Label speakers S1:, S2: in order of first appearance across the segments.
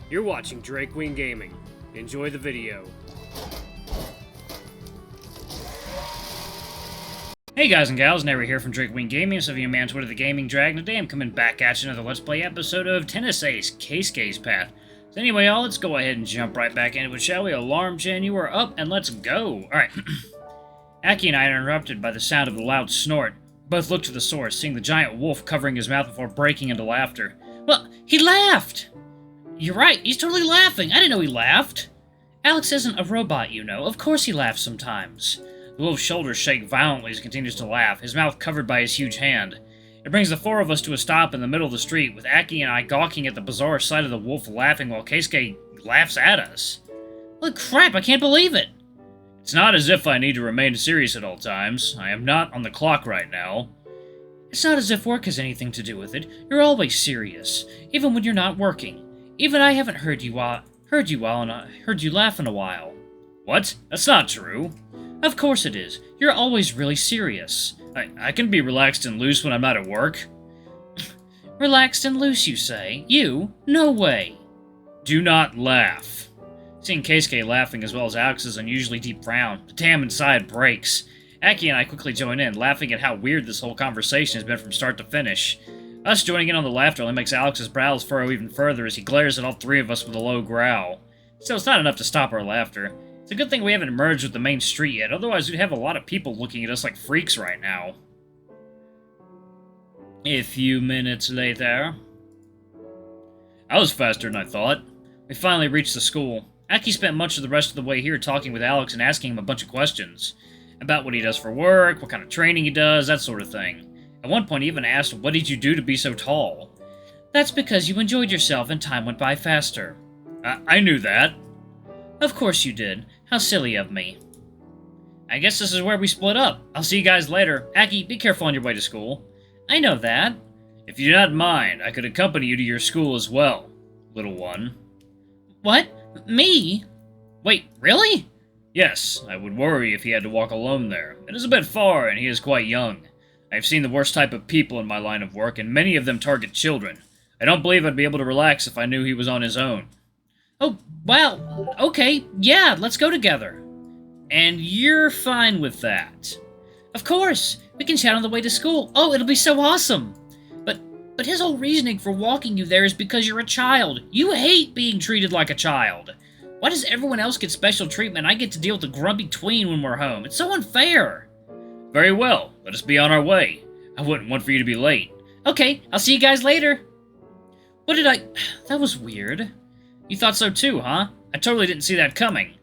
S1: You're watching Drake Wing Gaming. Enjoy the video.
S2: Hey guys and gals, Never here from Drake Wing Gaming, so if you man Twitter the Gaming Dragon, today I'm coming back at you another Let's Play episode of Tennis Ace, Case Path. So anyway, y'all, let's go ahead and jump right back into it, shall we? Alarm Jen, you are up, and let's go! Alright. Aki and I are interrupted by the sound of a loud snort. Both look to the source, seeing the giant wolf covering his mouth before breaking into laughter. Well, he laughed! You're right, he's totally laughing. I didn't know he laughed. Alex isn't a robot, you know. Of course he laughs sometimes. The wolf's shoulders shake violently as he continues to laugh, his mouth covered by his huge hand. It brings the four of us to a stop in the middle of the street, with Aki and I gawking at the bizarre sight of the wolf laughing while Keisuke laughs at us. Holy crap, I can't believe it! It's not as if I need to remain serious at all times. I am not on the clock right now. It's not as if work has anything to do with it. You're always serious, even when you're not working. Even I haven't heard you laugh in a while. What? That's not true. Of course it is. You're always really serious. I can be relaxed and loose when I'm not at work. Relaxed and loose, you say? You? No way. Do not laugh. Seeing Keisuke laughing as well as Alex's unusually deep frown, the dam inside breaks. Aki and I quickly join in, laughing at how weird this whole conversation has been from start to finish. Us joining in on the laughter only makes Alex's brows furrow even further as he glares at all three of us with a low growl. Still, it's not enough to stop our laughter. It's a good thing we haven't merged with the main street yet, otherwise we'd have a lot of people looking at us like freaks right now. A few minutes later. I was faster than I thought. We finally reached the school. Aki spent much of the rest of the way here talking with Alex and asking him a bunch of questions. About what he does for work, what kind of training he does, that sort of thing. At one point he even asked, what did you do to be so tall? That's because you enjoyed yourself and time went by faster. I knew that. Of course you did. How silly of me. I guess this is where we split up. I'll see you guys later. Aki, be careful on your way to school. I know that. If you do not mind, I could accompany you to your school as well, little one. What? Me? Wait, really? Yes, I would worry if he had to walk alone there. It is a bit far, and he is quite young. I've seen the worst type of people in my line of work, and many of them target children. I don't believe I'd be able to relax if I knew he was on his own. Oh, well, okay, yeah, let's go together. And you're fine with that? Of course! We can chat on the way to school. Oh, it'll be so awesome! But his whole reasoning for walking you there is because you're a child. You hate being treated like a child. Why does everyone else get special treatment and I get to deal with the grumpy tween when we're home? It's so unfair! Very well, let us be on our way. I wouldn't want for you to be late. Okay, I'll see you guys later. What did I... That was weird. You thought so too, huh? I totally didn't see that coming.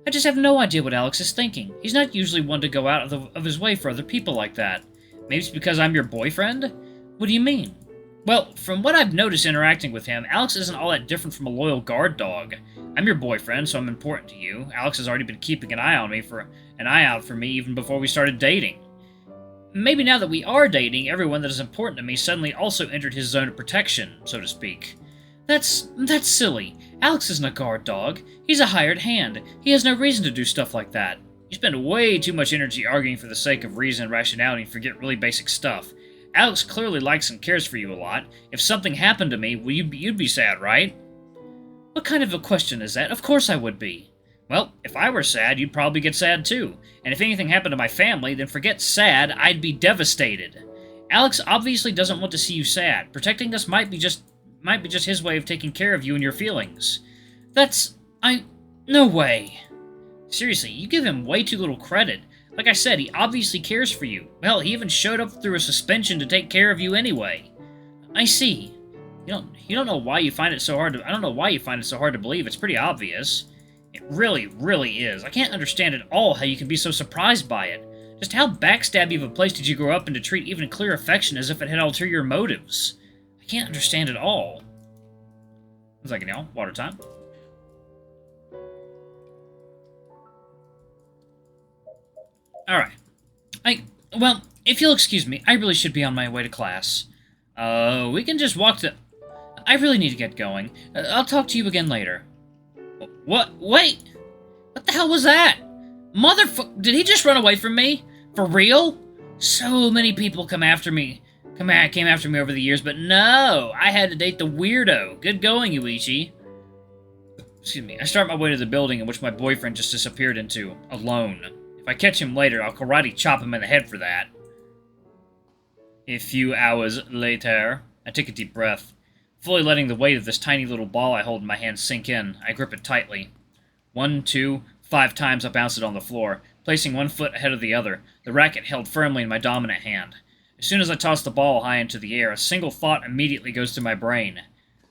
S2: I just have no idea what Alex is thinking. He's not usually one to go out of his way for other people like that. Maybe it's because I'm your boyfriend? What do you mean? Well, from what I've noticed interacting with him, Alex isn't all that different from a loyal guard dog. I'm your boyfriend, so I'm important to you. Alex has already been keeping an eye out for me even before we started dating. Maybe now that we are dating, everyone that is important to me suddenly also entered his zone of protection, so to speak. That's silly. Alex isn't a guard dog. He's a hired hand. He has no reason to do stuff like that. You spend way too much energy arguing for the sake of reason and rationality and forget really basic stuff. Alex clearly likes and cares for you a lot. If something happened to me, you'd be sad, right? What kind of a question is that? Of course I would be. Well, if I were sad, you'd probably get sad too. And if anything happened to my family, then forget sad, I'd be devastated. Alex obviously doesn't want to see you sad. Protecting us might be just his way of taking care of you and your feelings. No way. Seriously, you give him way too little credit. Like I said, he obviously cares for you. Hell, he even showed up through a suspension to take care of you anyway. I see. You don't know why you find it so hard to... I don't know why you find it so hard to believe. It's pretty obvious. It really, really is. I can't understand at all how you can be so surprised by it. Just how backstabby of a place did you grow up in to treat even clear affection as if it had ulterior motives? I can't understand at all. 1 second, y'all. Water time. Alright. Well, if you'll excuse me, I really should be on my way to class. We can just walk to... I really need to get going. I'll talk to you again later. What? Wait! What the hell was that? Did he just run away from me? For real? So many people came after me over the years, but no! I had to date the weirdo. Good going, Yuichi. Excuse me. I start my way to the building in which my boyfriend just disappeared into, alone. If I catch him later, I'll karate chop him in the head for that. A few hours later, I take a deep breath. Fully letting the weight of this tiny little ball I hold in my hand sink in, I grip it tightly. 1, 2, 5 times I bounce it on the floor, placing one foot ahead of the other, the racket held firmly in my dominant hand. As soon as I toss the ball high into the air, a single thought immediately goes through my brain.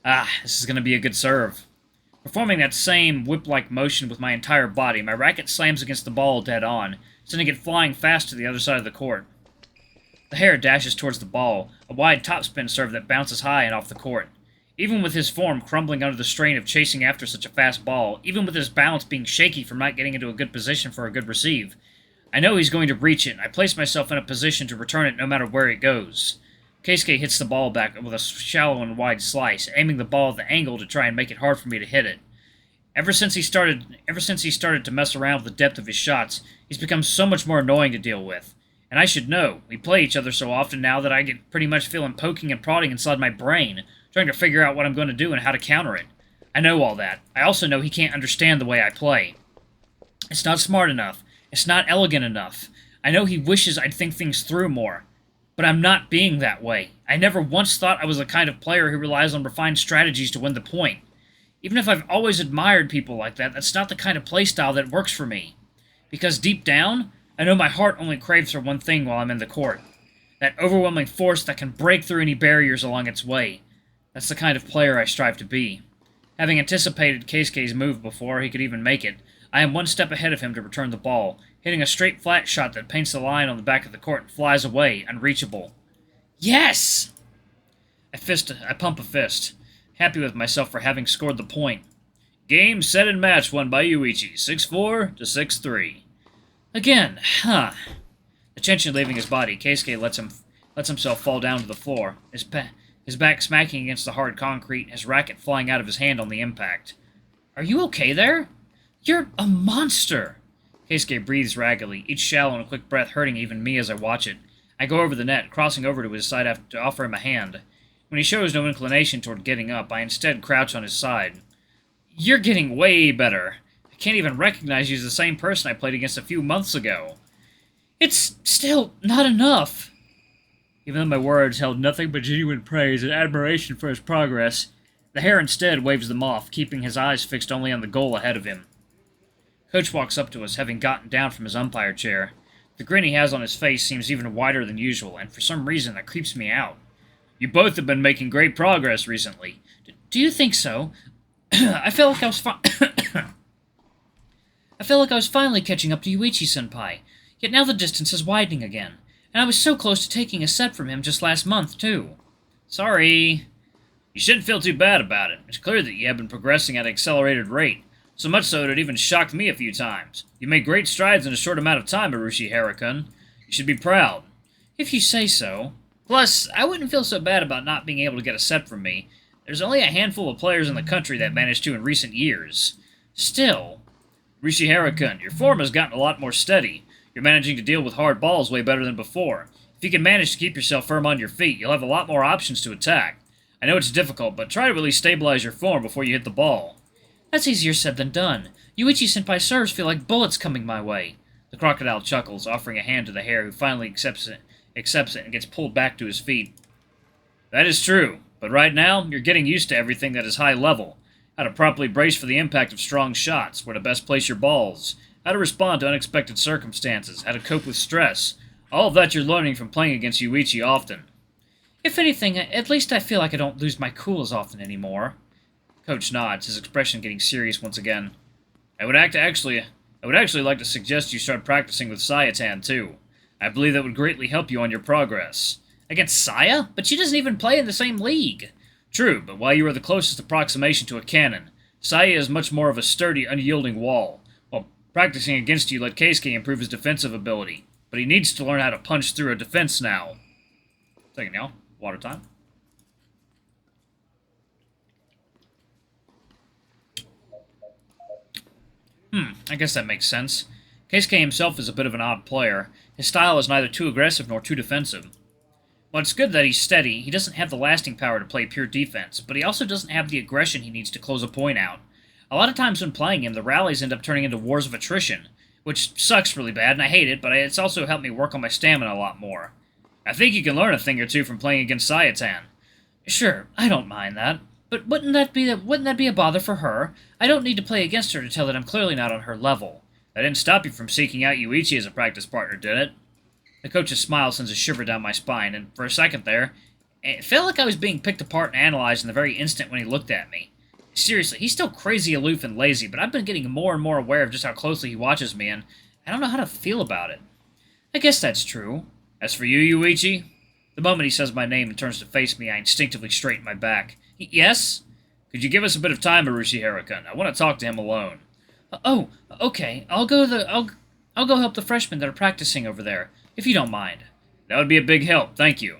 S2: Ah, this is going to be a good serve. Performing that same whip-like motion with my entire body, my racket slams against the ball dead on, sending it flying fast to the other side of the court. The hare dashes towards the ball, a wide topspin serve that bounces high and off the court. Even with his form crumbling under the strain of chasing after such a fast ball, even with his balance being shaky from not getting into a good position for a good receive, I know he's going to reach it, and I place myself in a position to return it no matter where it goes. Keisuke hits the ball back with a shallow and wide slice, aiming the ball at the angle to try and make it hard for me to hit it. Ever since he started to mess around with the depth of his shots, he's become so much more annoying to deal with. And I should know, we play each other so often now that I get pretty much feel him poking and prodding inside my brain, trying to figure out what I'm going to do and how to counter it. I know all that. I also know he can't understand the way I play. It's not smart enough. It's not elegant enough. I know he wishes I'd think things through more. But I'm not being that way. I never once thought I was the kind of player who relies on refined strategies to win the point. Even if I've always admired people like that, that's not the kind of playstyle that works for me. Because deep down, I know my heart only craves for one thing while I'm in the court. That overwhelming force that can break through any barriers along its way. That's the kind of player I strive to be. Having anticipated Keisuke's move before he could even make it, I am one step ahead of him to return the ball, hitting a straight flat shot that paints the line on the back of the court and flies away, unreachable. Yes! I pump a fist, happy with myself for having scored the point. Game, set, and match won by Yuichi, 6-4 to 6-3. Again, huh? The tension leaving his body, Keisuke lets himself fall down to the floor, his back smacking against the hard concrete, his racket flying out of his hand on the impact. Are you okay there? You're a monster! Keisuke breathes raggedly, each shallow and quick breath hurting even me as I watch it. I go over the net, crossing over to his side to offer him a hand. When he shows no inclination toward getting up, I instead crouch on his side. You're getting way better. I can't even recognize you as the same person I played against a few months ago. It's still not enough. Even though my words held nothing but genuine praise and admiration for his progress, the hare instead waves them off, keeping his eyes fixed only on the goal ahead of him. Coach walks up to us, having gotten down from his umpire chair. The grin he has on his face seems even wider than usual, and for some reason that creeps me out. You both have been making great progress recently. Do you think so? I felt like I was finally catching up to Yuichi-senpai, yet now the distance is widening again, and I was so close to taking a set from him just last month, too. Sorry. You shouldn't feel too bad about it. It's clear that you have been progressing at an accelerated rate. So much so that it even shocked me a few times. You made great strides in a short amount of time, Arushi Harakun. You should be proud. If you say so. Plus, I wouldn't feel so bad about not being able to get a set from me. There's only a handful of players in the country that managed to in recent years. Still. Arushi Harakun, your form has gotten a lot more steady. You're managing to deal with hard balls way better than before. If you can manage to keep yourself firm on your feet, you'll have a lot more options to attack. I know it's difficult, but try to really stabilize your form before you hit the ball. That's easier said than done. Yuichi-senpai serves feel like bullets coming my way. The crocodile chuckles, offering a hand to the hare, who finally accepts it and gets pulled back to his feet. That is true, but right now, you're getting used to everything that is high level. How to properly brace for the impact of strong shots, where to best place your balls, how to respond to unexpected circumstances, how to cope with stress. All of that you're learning from playing against Yuichi often. If anything, at least I feel like I don't lose my cool as often anymore. Coach nods, his expression getting serious once again. I would actually like to suggest you start practicing with Sayatan, too. I believe that would greatly help you on your progress. Against Saya? But she doesn't even play in the same league. True, but while you are the closest approximation to a cannon, Saya is much more of a sturdy, unyielding wall. While practicing against you let Keisuke improve his defensive ability, but he needs to learn how to punch through a defense now. Second now, water time. I guess that makes sense. Keisuke himself is a bit of an odd player. His style is neither too aggressive nor too defensive. While it's good that he's steady, he doesn't have the lasting power to play pure defense, but he also doesn't have the aggression he needs to close a point out. A lot of times when playing him, the rallies end up turning into wars of attrition, which sucks really bad, and I hate it, but it's also helped me work on my stamina a lot more. I think you can learn a thing or two from playing against Sayatan. Sure, I don't mind that. But wouldn't that be a bother for her? I don't need to play against her to tell that I'm clearly not on her level. That didn't stop you from seeking out Yuichi as a practice partner, did it? The coach's smile sends a shiver down my spine, and for a second there, it felt like I was being picked apart and analyzed in the very instant when he looked at me. Seriously, he's still crazy aloof and lazy, but I've been getting more and more aware of just how closely he watches me, and I don't know how to feel about it. I guess that's true. As for you, Yuichi, the moment he says my name and turns to face me, I instinctively straighten my back. Yes? Could you give us a bit of time, Arushi Harukan? I want to talk to him alone. Oh, okay. I'll go help the freshmen that are practicing over there, if you don't mind. That would be a big help, thank you.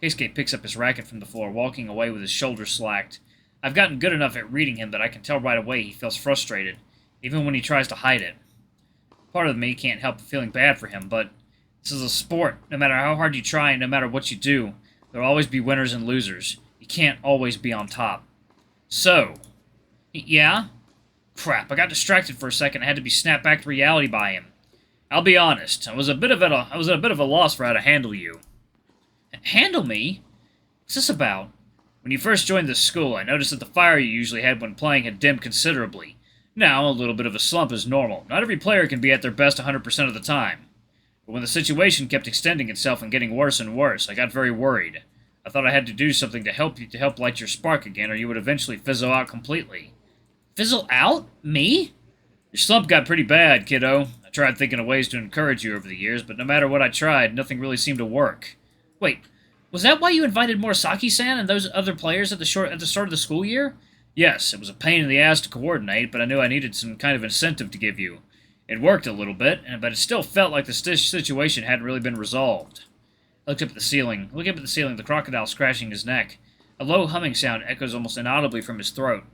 S2: Keisuke picks up his racket from the floor, walking away with his shoulders slacked. I've gotten good enough at reading him that I can tell right away he feels frustrated, even when he tries to hide it. Part of me can't help feeling bad for him, but this is a sport. No matter how hard you try and no matter what you do, there'll always be winners and losers. You can't always be on top. So, yeah? Crap, I got distracted for a second and had to be snapped back to reality by him. I'll be honest, I was at a bit of a loss for how to handle you. Handle me? What's this about? When you first joined this school, I noticed that the fire you usually had when playing had dimmed considerably. Now, a little bit of a slump is normal. Not every player can be at their best 100% of the time. But when the situation kept extending itself and getting worse and worse, I got very worried. I thought I had to do something to help light your spark again, or you would eventually fizzle out completely. Fizzle out? Me? Your slump got pretty bad, kiddo. I tried thinking of ways to encourage you over the years, but no matter what I tried, nothing really seemed to work. Wait, was that why you invited Murasaki-san and those other players at the start of the school year? Yes, it was a pain in the ass to coordinate, but I knew I needed some kind of incentive to give you. It worked a little bit, but it still felt like the situation hadn't really been resolved. I looked up at the ceiling. The crocodile scratching his neck. A low humming sound echoes almost inaudibly from his throat.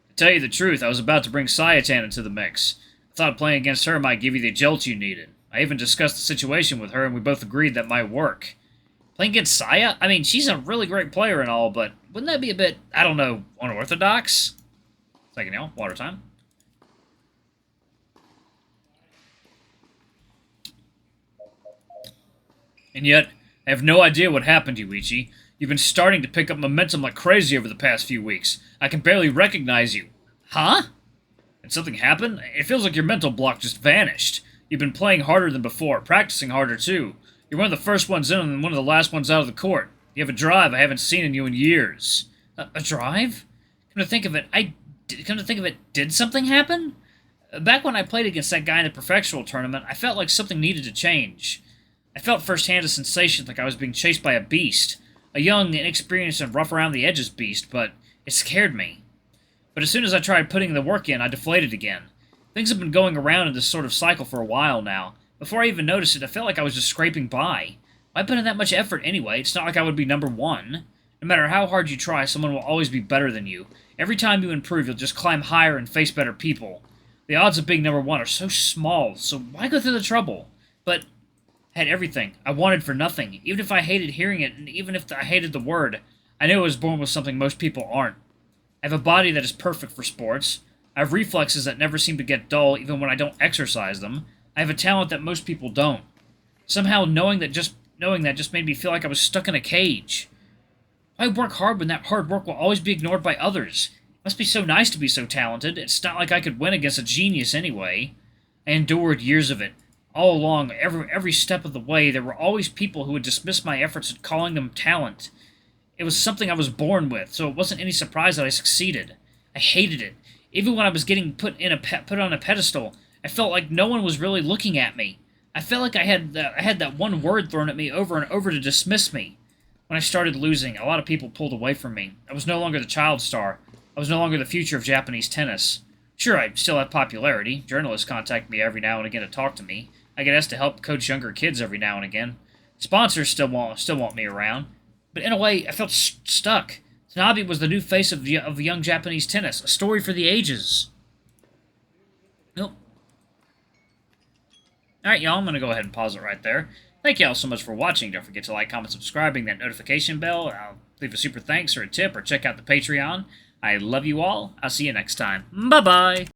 S2: To tell you the truth, I was about to bring Sayatan into the mix. I thought playing against her might give you the jolt you needed. I even discussed the situation with her, and we both agreed that might work. Playing against Saya? I mean, she's a really great player and all, but wouldn't that be a bit, I don't know, unorthodox? Second now, water time. And yet, I have no idea what happened, Yuichi. You've been starting to pick up momentum like crazy over the past few weeks. I can barely recognize you. Huh? Did something happen? It feels like your mental block just vanished. You've been playing harder than before, practicing harder too. You're one of the first ones in and one of the last ones out of the court. You have a drive I haven't seen in you in years. A drive? Come to think of it, did something happen? Back when I played against that guy in the professional tournament, I felt like something needed to change. I felt firsthand a sensation like I was being chased by a beast. A young, inexperienced, and rough-around-the-edges beast, but it scared me. But as soon as I tried putting the work in, I deflated again. Things have been going around in this sort of cycle for a while now. Before I even noticed it, I felt like I was just scraping by. Why put in that much effort anyway? It's not like I would be number one. No matter how hard you try, someone will always be better than you. Every time you improve, you'll just climb higher and face better people. The odds of being number one are so small, so why go through the trouble? But I had everything. I wanted for nothing. Even if I hated hearing it, and even if I hated the word, I knew I was born with something most people aren't. I have a body that is perfect for sports. I have reflexes that never seem to get dull even when I don't exercise them. I have a talent that most people don't. Somehow knowing that just made me feel like I was stuck in a cage. Why work hard when that hard work will always be ignored by others? It must be so nice to be so talented. It's not like I could win against a genius anyway. I endured years of it. All along, every step of the way, there were always people who would dismiss my efforts at calling them talent. It was something I was born with, so it wasn't any surprise that I succeeded. I hated it. Even when I was getting put on a pedestal, I felt like no one was really looking at me. I felt like I had that one word thrown at me over and over to dismiss me. When I started losing, a lot of people pulled away from me. I was no longer the child star. I was no longer the future of Japanese tennis. Sure, I still have popularity. Journalists contact me every now and again to talk to me. I get asked to help coach younger kids every now and again. Sponsors still want me around. But in a way, I felt stuck. Tanabe was the new face of young Japanese tennis, a story for the ages. Nope. Alright, y'all, I'm going to go ahead and pause it right there. Thank y'all so much for watching. Don't forget to like, comment, subscribing, that notification bell. I'll leave a super thanks or a tip or check out the Patreon. I love you all. I'll see you next time. Bye-bye!